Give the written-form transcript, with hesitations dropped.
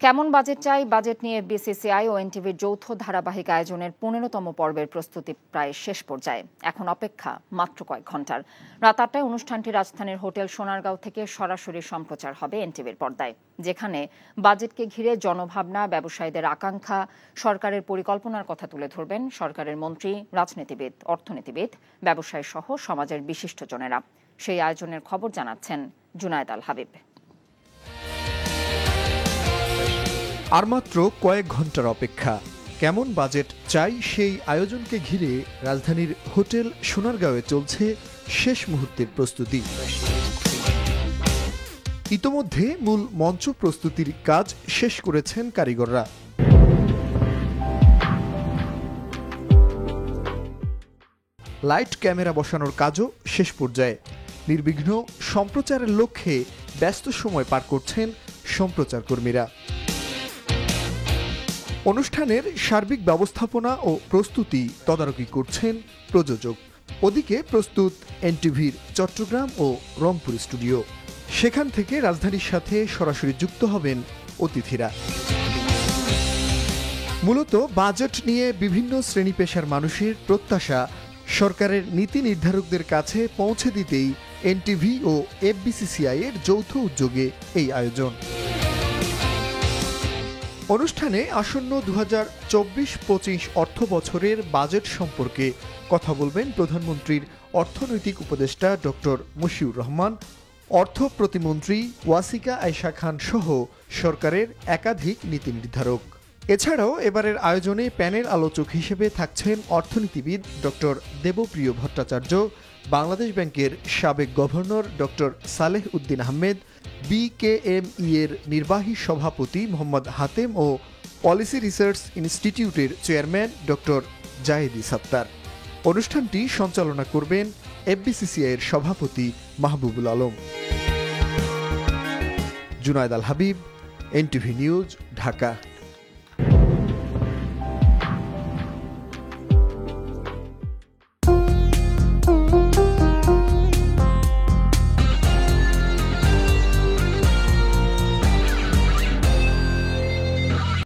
কেমন বাজেট চাই, বাজেট নিয়ে বিসিসিআই ও এনটিভির যৌথ ধারাবাহিক আয়োজনের ১৫তম পর্বের প্রস্তুতি প্রায় শেষ পর্যায়ে। এখন অপেক্ষা মাত্র কয়েক ঘন্টার। রাত ৮টায় অনুষ্ঠানটি রাজধানীর হোটেল সোনারগাঁও থেকে সরাসরি সম্প্রচার হবে এনটিভির পর্দায়, যেখানে বাজেটকে ঘিরে জনভাবনা, ব্যবসায়ীদের আকাঙ্ক্ষা, সরকারের পরিকল্পনার কথা তুলে ধরবেন সরকারের মন্ত্রী, রাজনীতিবিদ, অর্থনীতিবিদ, ব্যবসায়ী সহ সমাজের বিশিষ্টজনেরা। সেই আয়োজনের খবর জানাচ্ছেন জুনায়েদ আল হাবিব। আর মাত্র কয়েক ঘন্টার অপেক্ষা। কেমন বাজেট চাই সেই আয়োজনকে ঘিরে রাজধানীর হোটেল সোনারগাঁওয়ে চলছে শেষ মুহূর্তের প্রস্তুতি। ইতোমধ্যে মূল মঞ্চ প্রস্তুতির কাজ শেষ করেছেন কারিগররা। লাইট ক্যামেরা বসানোর কাজও শেষ পর্যায়ে। নির্বিঘ্ন সম্প্রচারের লক্ষ্যে ব্যস্ত সময় পার করছেন সম্প্রচার কর্মীরা। অনুষ্ঠানের সার্বিক ব্যবস্থাপনা ও প্রস্তুতি তদারকি করছেন প্রযোজক। ওদিকে প্রস্তুত এনটিভির চট্টগ্রাম ও রংপুর স্টুডিও। সেখান থেকে রাজধানীর সাথে সরাসরি যুক্ত হবেন অতিথিরা। মূলত বাজেট নিয়ে বিভিন্ন শ্রেণী পেশার মানুষের প্রত্যাশা সরকারের নীতি নির্ধারকদের কাছে পৌঁছে দিতেই এনটিভি ও এফবিসিসিআই এর যৌথ উদ্যোগে এই আয়োজন। অনুষ্ঠানে আসন্ন ২০২৪-২৫ অর্থ বছরের বাজেট সম্পর্কে কথা বলবেন প্রধানমন্ত্রীর অর্থনৈতিক উপদেষ্টা ডক্টর মশিউর রহমান, অর্থ প্রতিমন্ত্রী ওয়াসিকা আয়েশা খান সহ সরকারের একাধিক নীতি নির্ধারক। এছাড়াও এবারের আয়োজনে প্যানেল আলোচক হিসেবে থাকছেন অর্থনীতিবিদ ডক্টর দেবপ্রিয় ভট্টাচার্য, বাংলাদেশ ব্যাংকের সাবেক governor doctor Saleh Uddin Ahmed, BKME এর নির্বাহী সভাপতি মোহাম্মদ হাতেম ও পলিসি রিসার্চ ইনস্টিটিউটের চেয়ারম্যান ডক্টর জাহেদি সাত্তার। অনুষ্ঠানটি সঞ্চালনা করবেন এফবিসিসিআই এর সভাপতি মাহবুবুল আলম। জুনায়েদ আল হাবিব, এনটিভি নিউজ, ঢাকা।